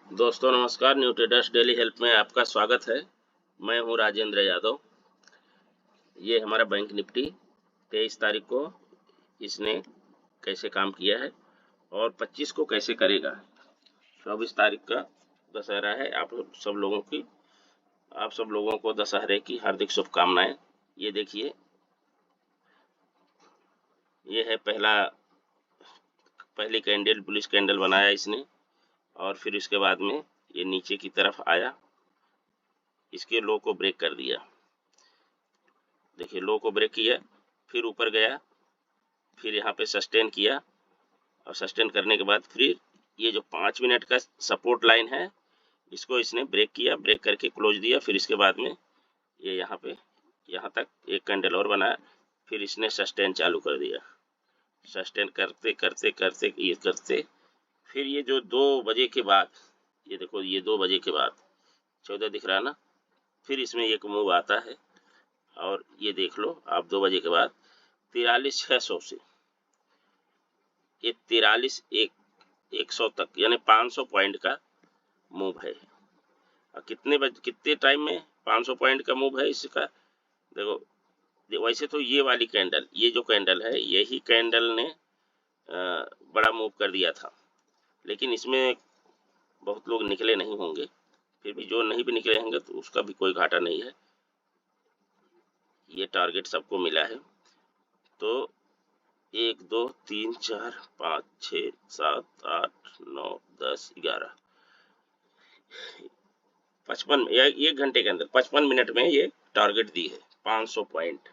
दोस्तों नमस्कार। New traders daily help में आपका स्वागत है। मैं हूं राजेंद्र यादव। ये हमारा बैंक निफ्टी 23 तारीख को इसने कैसे काम किया है और 25 को कैसे करेगा। 24 तारीख का दशहरा है। आप सब लोगों को दशहरे की हार्दिक शुभकामनाएं। ये देखिए, ये है पहली कैंडल, बुलिश कैंडल बनाया इसने और फिर इसके बाद में ये नीचे की तरफ आया, इसके लो को ब्रेक कर दिया। देखिए, लो को ब्रेक किया, फिर ऊपर गया, फिर यहाँ पे सस्टेन किया और सस्टेन करने के बाद फिर ये जो 5 मिनट का सपोर्ट लाइन है इसको इसने ब्रेक किया, ब्रेक करके क्लोज दिया। फिर इसके बाद में ये यहाँ तक एक कैंडल और बनाया, फिर इसने सस्टेन चालू कर दिया। सस्टेन करते करते करते ये करते फिर ये जो 2 बजे के बाद, ये देखो, ये 2 बजे के बाद 14 दिख रहा है ना, फिर इसमें एक मूव आता है और ये देख लो आप 2 बजे के बाद 43,600 से ये 43,100 तक यानी 500 पॉइंट का मूव है। और कितने टाइम में 500 पॉइंट का मूव है इसका देखो। वैसे तो ये वाली कैंडल, ये जो कैंडल है, यही कैंडल ने बड़ा मूव कर दिया था, लेकिन इसमें बहुत लोग निकले नहीं होंगे। फिर भी जो नहीं भी निकले होंगे तो उसका भी कोई घाटा नहीं है। ये टारगेट सबको मिला है। तो 1 2 3 4 5 6 7 8 9 10 11 55 1 घंटे के अंदर 55 मिनट में ये टारगेट दी है 500 पॉइंट।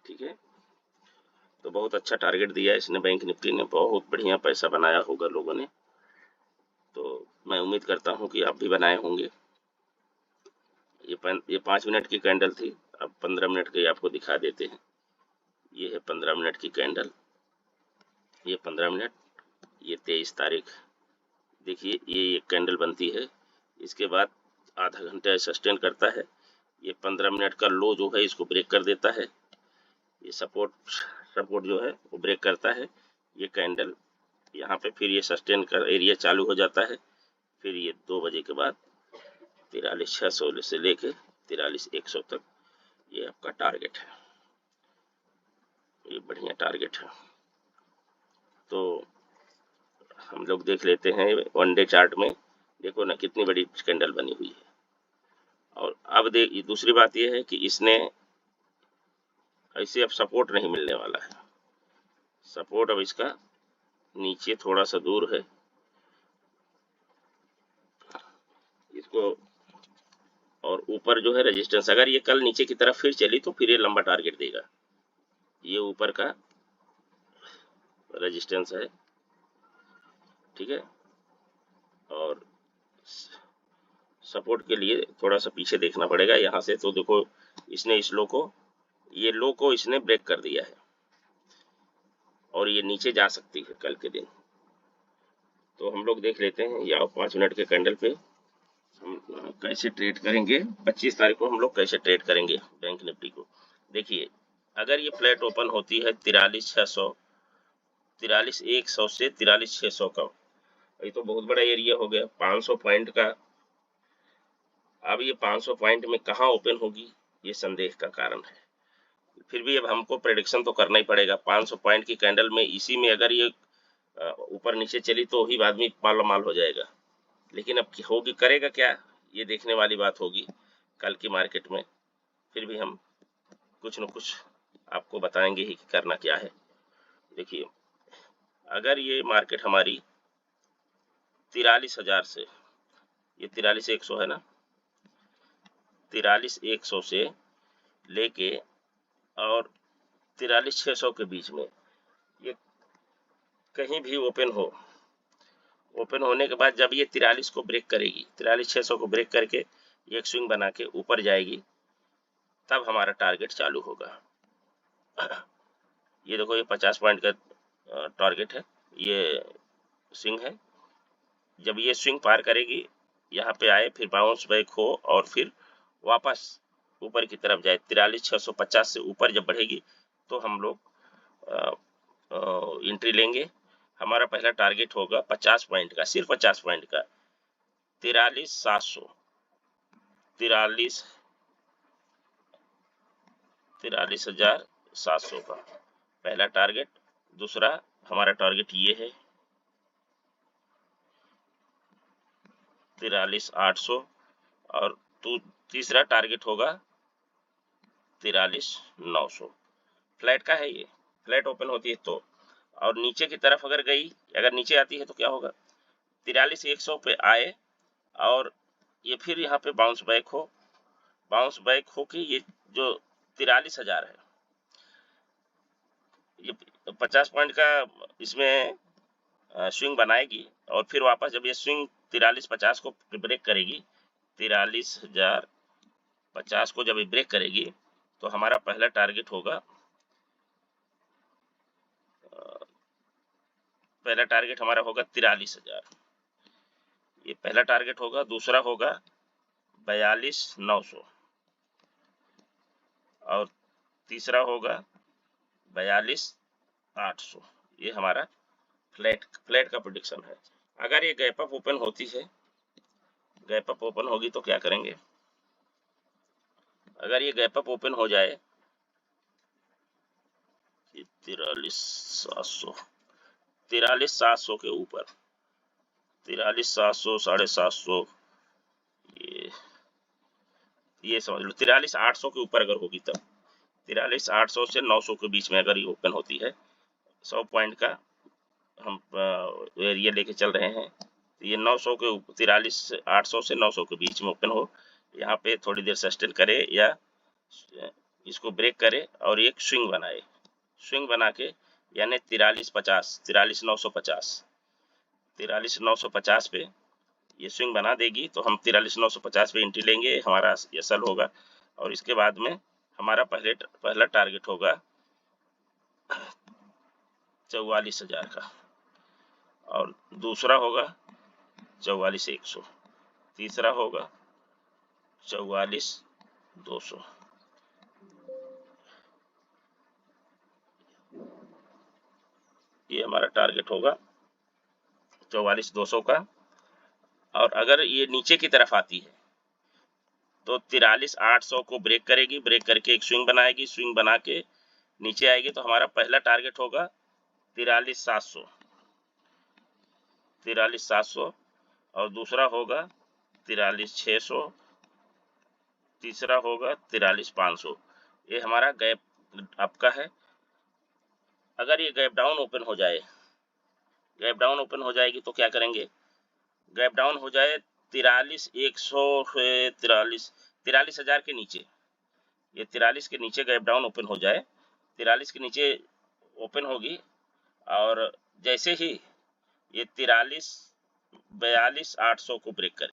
ठीक है, तो बहुत अच्छा टारगेट दिया है इसने। बैंक निफ्टी ने बहुत बढ़िया पैसा बनाया होगा लोगों ने, तो मैं उम्मीद करता हूं कि आप भी बनाए होंगे। ये 5 मिनट की कैंडल थी। अब 15 मिनट की आपको दिखा देते हैं। ये है 15 मिनट की कैंडल, ये 15 मिनट, ये 23 तारीख। देखिए, ये एक कैंडल बनती है, इसके बाद आधा घंटा सस्टेन करता है। ये 15 मिनट का लो जो है इसको ब्रेक कर देता है। ये सपोर्ट जो है वो ब्रेक करता है। ये कैंडल यहाँ पे फिर ये सस्टेन का एरिया चालू हो जाता है। फिर ये 2 बजे के बाद 43,600 से लेके 43,100 तक ये आपका टारगेट है। ये बढ़िया टारगेट है। तो हम लोग देख लेते हैं वन डे चार्ट में। देखो ना कितनी बड़ी कैंडल बनी हुई है। और अब दूसरी बात यह है कि इसने ऐसे अब सपोर्ट नहीं मिलने वाला है। सपोर्ट अब इसका नीचे थोड़ा सा दूर है, इसको, और ऊपर जो है रेजिस्टेंस। अगर ये कल नीचे की तरफ फिर चली तो फिर ये लंबा टारगेट देगा। ये ऊपर का रेजिस्टेंस है, ठीक है। और सपोर्ट के लिए थोड़ा सा पीछे देखना पड़ेगा यहाँ से। तो देखो, इसने इस ये लो को इसने ब्रेक कर दिया है और ये नीचे जा सकती है कल के दिन। तो हम लोग देख लेते हैं या 5 मिनट के कैंडल पे हम कैसे ट्रेड करेंगे। 25 तारीख को हम लोग कैसे ट्रेड करेंगे बैंक निफ्टी को। देखिए, अगर ये फ्लैट ओपन होती है 43,100 से 43,600 का, ये तो बहुत बड़ा एरिया हो गया 500 पॉइंट का। अब ये 500 पॉइंट में कहाँ ओपन होगी, ये संदेह का कारण है। फिर भी अब हमको प्रेडिक्शन तो करना ही पड़ेगा। 500 पॉइंट की कैंडल में इसी में अगर ये ऊपर नीचे चली तो ही आदमी मालो माल हो जाएगा। लेकिन अब होगी, करेगा क्या, ये देखने वाली बात होगी कल की मार्केट में। फिर भी हम कुछ न कुछ आपको बताएंगे ही कि करना क्या है। देखिए, अगर ये मार्केट हमारी 43,000 से, ये 43,100 है ना, 43,100 से लेके और 43,600 के बीच में ये कहीं भी ओपन होने के बाद जब ये 43 को ब्रेक करेगी, 43,600 को ब्रेक करके एक स्विंग बना के ऊपर जाएगी, तब हमारा टारगेट चालू होगा। ये देखो, ये 50 पॉइंट का टारगेट है, ये स्विंग है। जब ये स्विंग पार करेगी, यहाँ पे आए, फिर बाउंस बैक हो और फिर वापस ऊपर की तरफ जाए, 43,650 से ऊपर जब बढ़ेगी तो हम लोग एंट्री लेंगे। हमारा पहला टारगेट होगा 50 पॉइंट का, सिर्फ 50 पॉइंट का, 43,700, 43,700 का पहला टारगेट। दूसरा हमारा टारगेट ये है 43,800, और तीसरा टारगेट होगा 43,900। फ्लैट का है, ये फ्लैट ओपन होती है तो, और नीचे की तरफ अगर गई, अगर नीचे आती है तो क्या होगा, 43,100 पे आए और ये फिर यहाँ पे बाउंस बैक हो के ये जो 43,000 है, ये 50 पॉइंट का इसमें स्विंग बनाएगी, और फिर वापस जब ये स्विंग 43,50 को ब्रेक करेगी, 43,050 को जब ये ब्रेक करेगी, तो हमारा पहला टारगेट होगा, पहला टारगेट हमारा होगा 43,000, ये पहला टारगेट होगा। दूसरा होगा 42,900, और तीसरा होगा 42,800। ये हमारा फ्लैट का प्रेडिक्शन है। अगर ये गैप अप ओपन होती है, गैप अप ओपन होगी तो क्या करेंगे, अगर ये गैप अप ओपन हो जाए 43,700 के ऊपर, 43,700, 750, ये समझ लो 43,800 के ऊपर अगर होगी तब, 43,800 से 900 के बीच में अगर ये ओपन होती है, 100 पॉइंट का हम एरिया लेके चल रहे हैं, तो ये 900 के 43,800 से 900 के बीच में ओपन हो, यहाँ पे थोड़ी देर सस्टेन करे या इसको ब्रेक करे और एक स्विंग बनाए, स्विंग बना के यानी 43,950 पे ये स्विंग बना देगी, तो हम 43,950 पे एंट्री लेंगे, हमारा ये सल होगा। और इसके बाद में हमारा पहला टारगेट होगा 44,000 का, और दूसरा होगा 44,100, तीसरा होगा 44,200। ये हमारा टारगेट होगा 44,200 का। और अगर ये नीचे की तरफ आती है तो 43,800 को ब्रेक करेगी, ब्रेक करके एक स्विंग बनाएगी, स्विंग बना के नीचे आएगी, तो हमारा पहला टारगेट होगा 43,700, और दूसरा होगा 43,600, तीसरा होगा 43,500। ये हमारा गैप आपका है। अगर ये गैप डाउन ओपन हो जाए, गैप डाउन ओपन हो जाएगी तो क्या करेंगे, गैप डाउन हो जाए 43,100 से 43,000 के नीचे, ये 43 के नीचे गैप डाउन ओपन हो जाए, 43 के नीचे ओपन होगी, और जैसे ही ये 42,800 को ब्रेक कर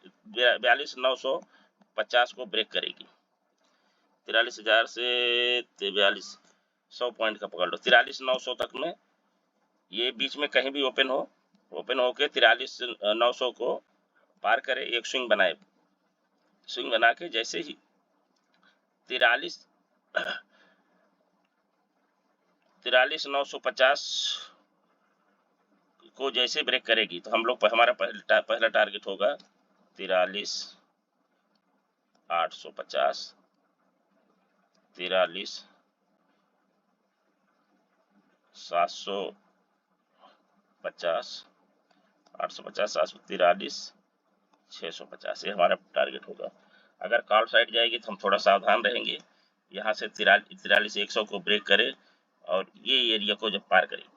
42,950 को ब्रेक करेगी, 43,000 से 42,100 पॉइंट का पकड़ लो, 43,900 तक में ये बीच में कहीं भी ओपन होके 43,900 को पार करे, एक स्विंग बनाए, स्विंग बना के जैसे ही 43,950 को जैसे ब्रेक करेगी, तो हम लोग हमारा पहला टारगेट होगा 43,850, 43,750, 850, 43,650, ये हमारा टारगेट होगा। अगर कॉल साइड जाएगी तो हम थोड़ा सावधान रहेंगे, यहाँ से 43,100 को ब्रेक करे, और ये एरिया को जब पार करेगी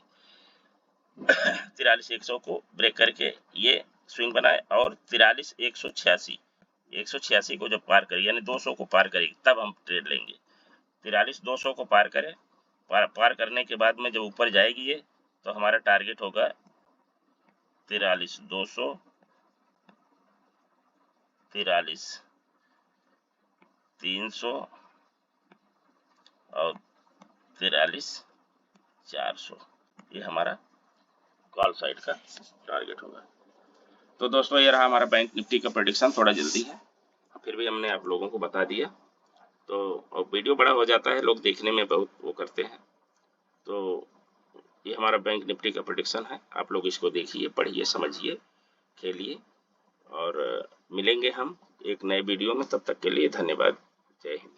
43,100 को ब्रेक करके ये स्विंग बनाए, और 43,186 को जब पार करेगी, यानी 200 को पार करेगी, तब हम ट्रेड लेंगे। 43,200 को पार करे, पार करने के बाद में जब ऊपर जाएगी ये, तो हमारा टारगेट होगा 43,200, 43,300 और 43,400, ये हमारा कॉल साइड का टारगेट होगा। तो दोस्तों ये रहा हमारा बैंक निफ्टी का प्रेडिक्शन, थोड़ा जल्दी है, फिर भी हमने आप लोगों को बता दिया। तो और वीडियो बड़ा हो जाता है, लोग देखने में बहुत वो करते हैं, तो ये हमारा बैंक निफ्टी का प्रेडिक्शन है। आप लोग इसको देखिए, पढ़िए, समझिए, खेलिए, और मिलेंगे हम एक नए वीडियो में। तब तक के लिए धन्यवाद। जय हिंद।